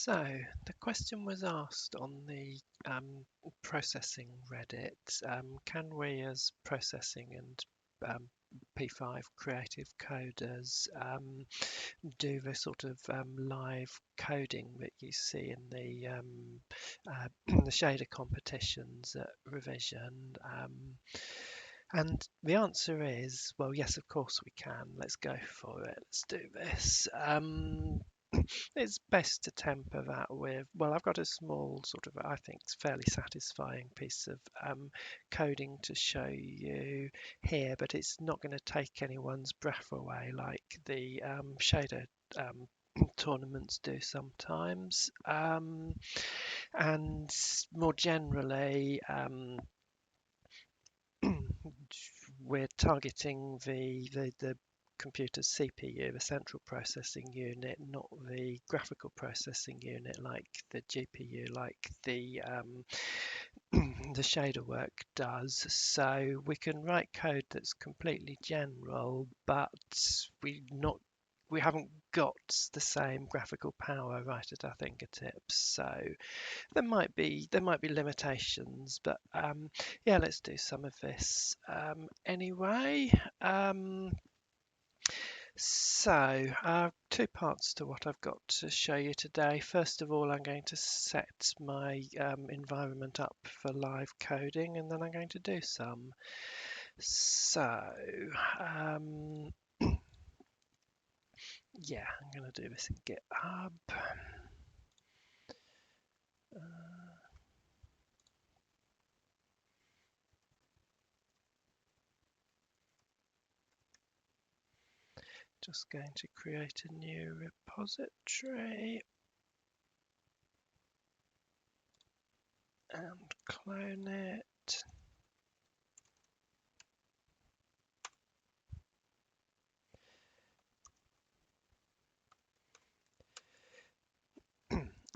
So the question was asked on the processing Reddit, can we as processing and P5 creative coders do the sort of live coding that you see in the the shader competitions at Revision? And the answer is, well, yes, of course we can. Let's go for it. Let's do this. It's best to temper that with, well, I've got a small sort of, I think, it's fairly satisfying piece of coding to show you here, but it's not going to take anyone's breath away like the shader tournaments do sometimes. And more generally, we're targeting the computer's CPU, the central processing unit, not the graphical processing unit like the GPU, like the the shader work does. So we can write code that's completely general, but we haven't got the same graphical power right at our fingertips. So there might be limitations, but yeah, let's do some of this anyway. So, two parts to what I've got to show you today. First of all, I'm going to set my environment up for live coding, and then I'm going to do some. So, yeah, I'm going to do this in GitHub. Just going to create a new repository and clone it.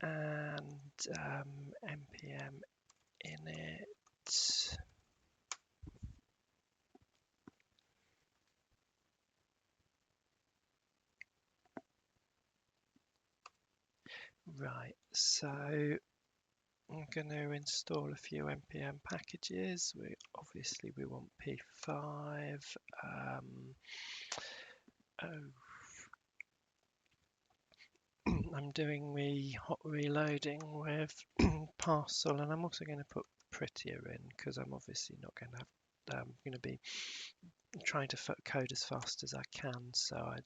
And npm init. Right, so I'm going to install a few npm packages. We want P5. I'm doing the hot reloading with parcel, and I'm also going to put prettier in because I'm obviously not going to have. I'm going to be trying to code as fast as I can, so I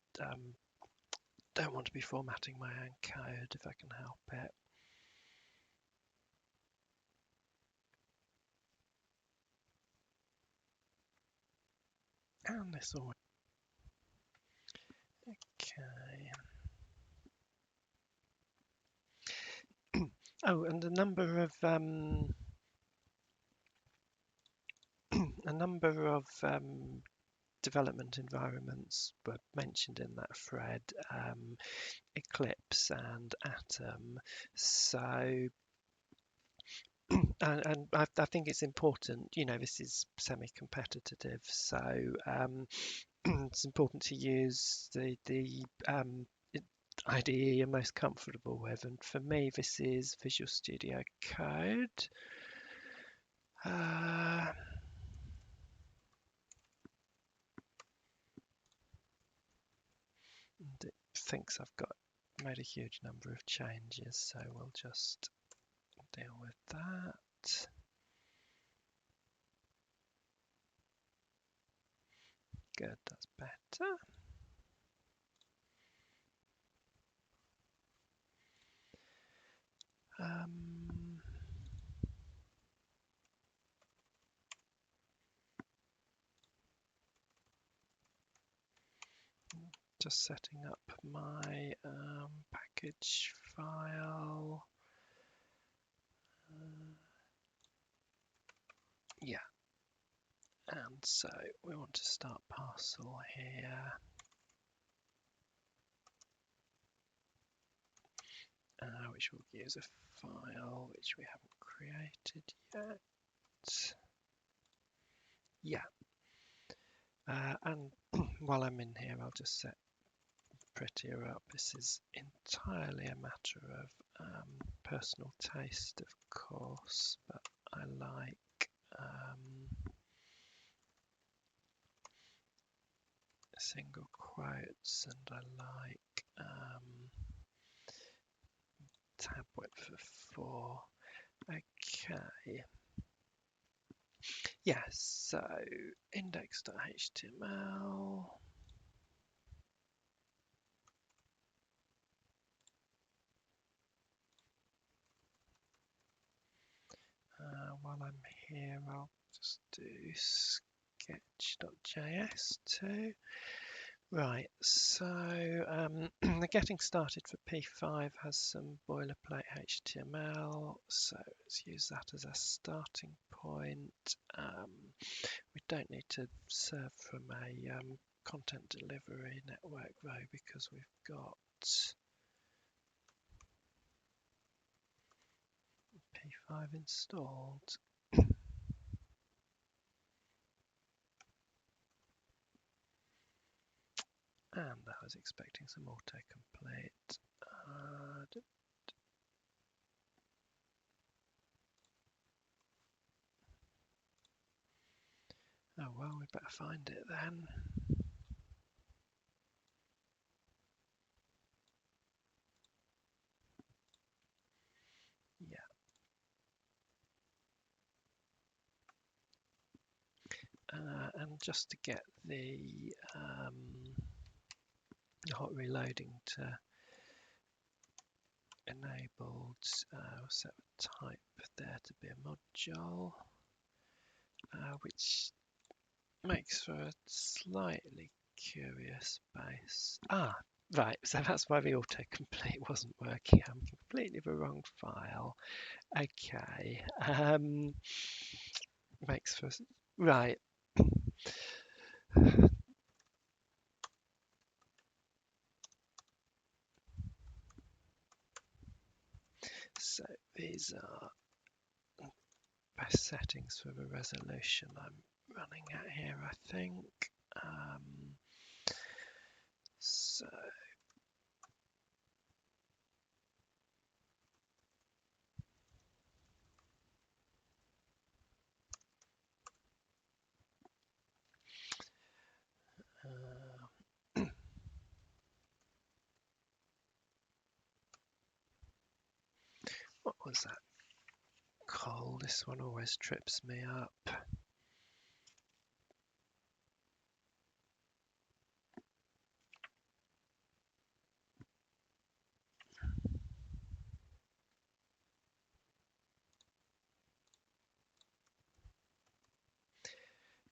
don't want to be formatting my own code if I can help it. And this all. Okay. Oh, and a number of development environments were mentioned in that thread, Eclipse and Atom. So, and I think it's important, you know, this is semi-competitive, so it's important to use the IDE you're most comfortable with. And for me, this is Visual Studio Code. And it thinks I've made a huge number of changes, so we'll just deal with that. Good, that's better. Just setting up my package file. Yeah, and so we want to start parcel here. Which will use a file which we haven't created yet. Yeah. And while I'm in here, I'll just set prettier up. This is entirely a matter of personal taste, of course, but I like single quotes, and I like tab width of 4. Okay. Yes, so index.html. While I'm here, I'll just do sketch.js too. Right, so the getting started for P5 has some boilerplate HTML, so let's use that as a starting point. We don't need to serve from a content delivery network though, because we've got P5 installed. And I was expecting some autocomplete. Oh well, we better find it then. Yeah. And just to get the hot reloading to enabled, we'll set the type there to be a module, which makes for a slightly curious base. Right, so that's why the autocomplete wasn't working. I'm completely the wrong file. Okay, makes for right. So these are best settings for the resolution I'm running at here, I think. So what was that called? This one always trips me up.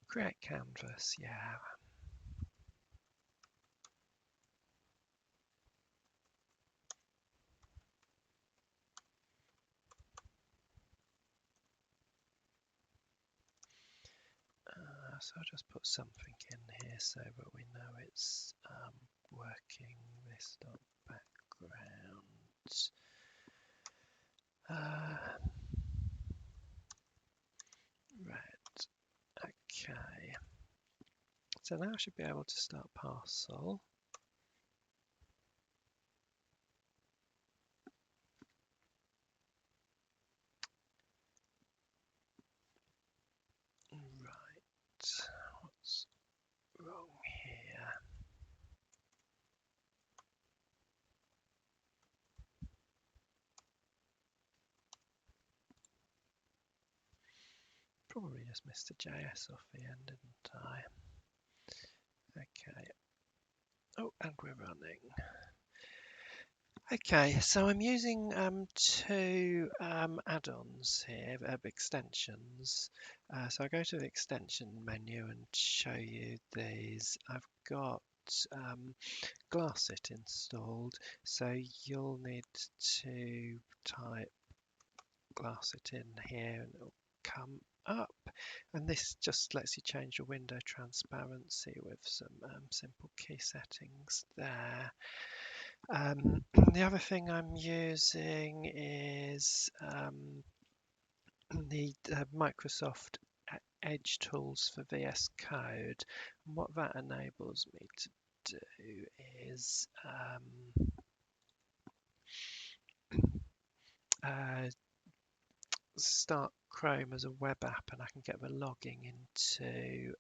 Create canvas, yeah. So I'll just put something in here so that we know it's working. This dot background. Red. Okay. So now I should be able to start parcel. Right. What's wrong here? Probably just missed a JS off the end, didn't I? Okay. Oh, and we're running. Okay, so I'm using two add-ons here, extensions. So I go to the extension menu and show you these. I've got Glassit installed, so you'll need to type Glassit in here and it'll come up. And this just lets you change your window transparency with some simple key settings there. The other thing I'm using is the Microsoft Edge tools for VS Code. And what that enables me to do is start Chrome as a web app, and I can get the logging into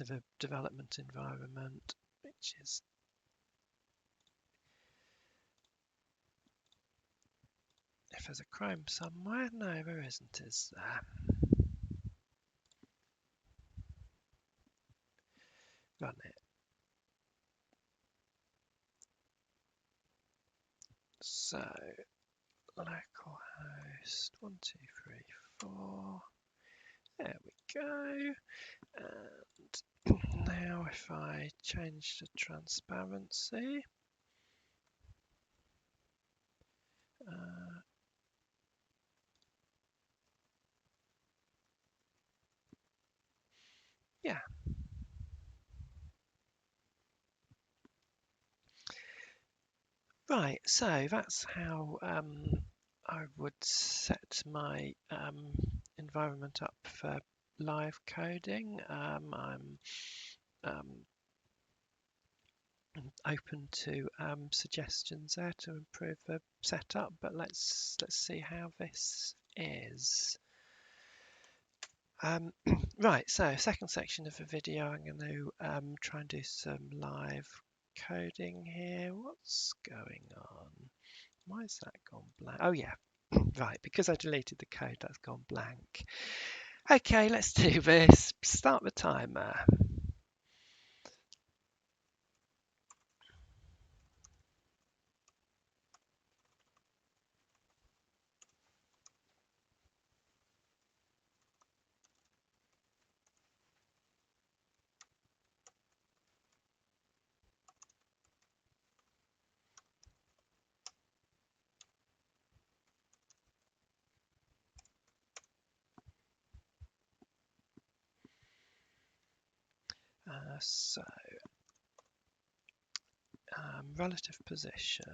the development environment, which is if there's a Chrome somewhere. No, there isn't, is there? Run it. So localhost 1234. There we go. And now if I change the transparency, yeah. Right, so that's how I would set my environment up for live coding. I'm open to suggestions there to improve the setup, but let's see how this is. Right, so second section of the video, I'm going to try and do some live coding here. What's going on? Why has that gone blank? Oh yeah, right, because I deleted the code, that's gone blank. Okay, let's do this. Start the timer. So relative position.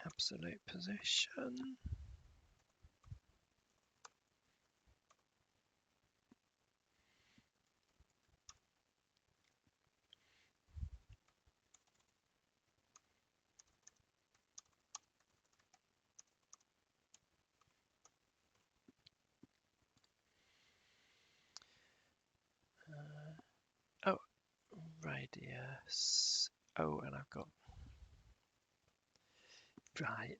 Absolute position. Oh, radius. Oh, and I've got right.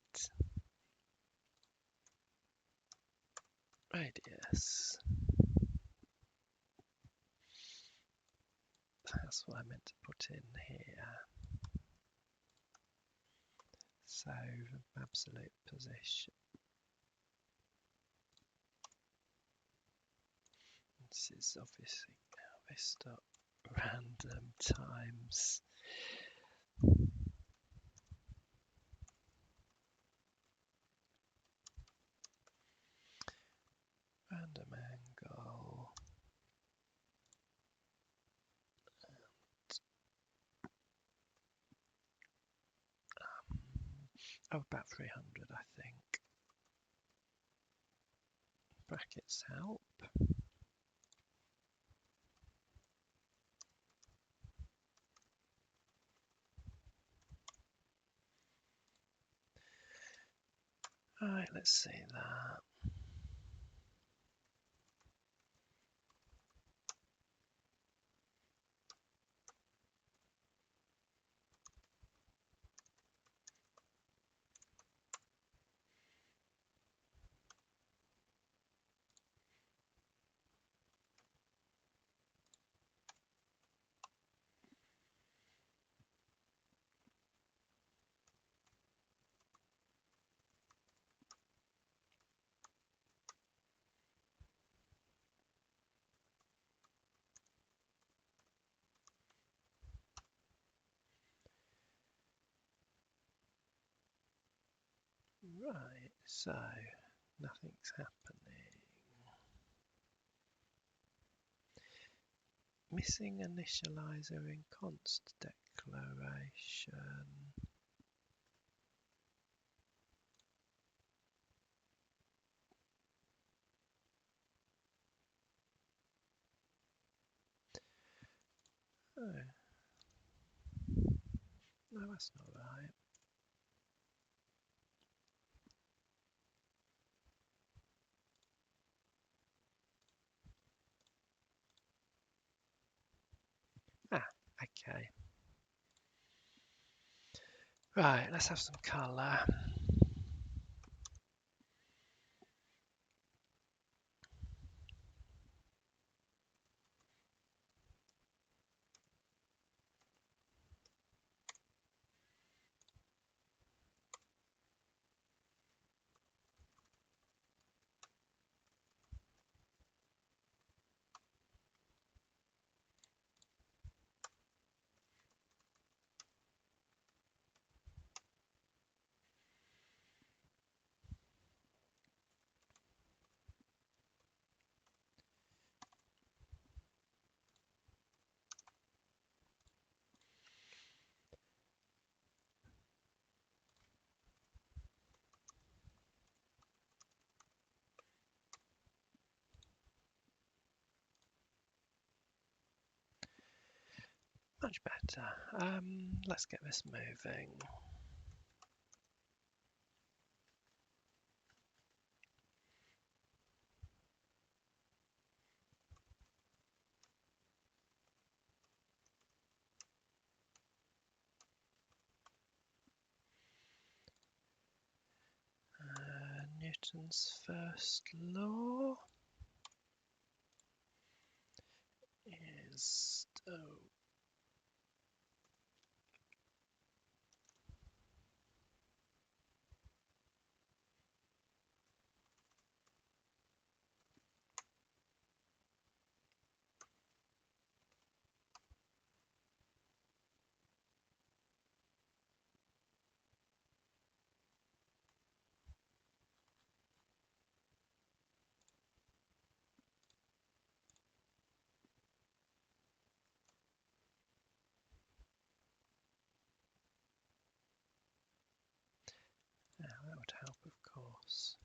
Radius. That's what I meant to put in here. So absolute position. This is obviously how they start random times. Random angle. Oh, about 300, I think. Brackets help. Alright, let's see that. Right, so nothing's happening. Missing initializer in const declaration. Oh, no, that's not right. Ah, okay. Right, let's have some colour. Much better. Let's get this moving. Newton's first law is that would help, of course.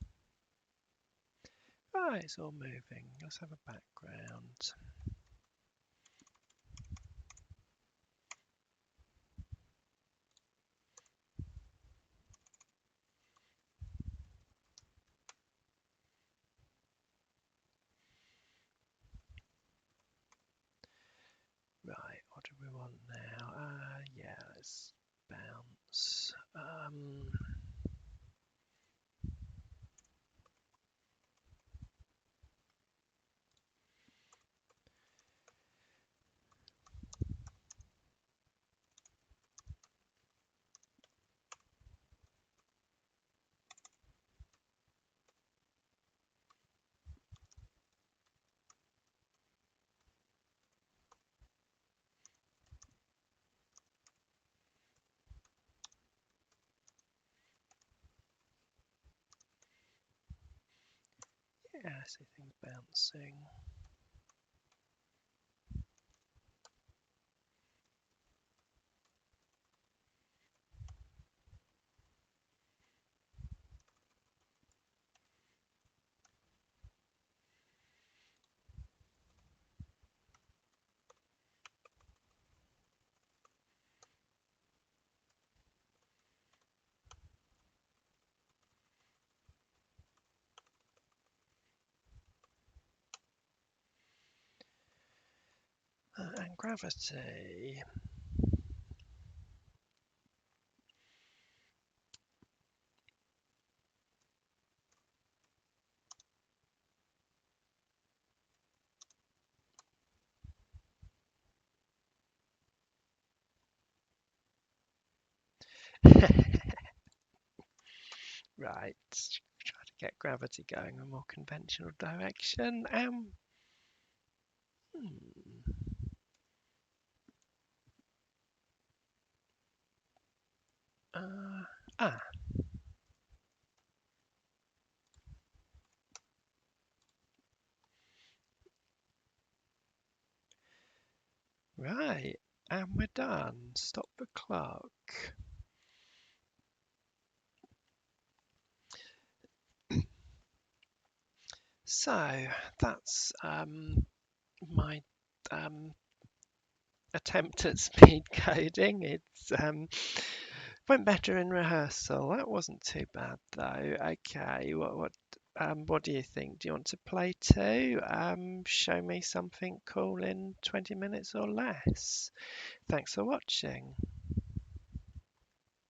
Right, it's all moving. Let's have a background. Right, what do we want now? Yeah, let's bounce. Yeah, I see things bouncing. And gravity. Right, try to get gravity going in a more conventional direction. Hmm. Uh, ah, Right, and we're done. Stop the clock. So that's my attempt at speed coding. It's went better in rehearsal. That wasn't too bad though. Okay, what do you think? Do you want to play too? Show me something cool in 20 minutes or less. Thanks for watching.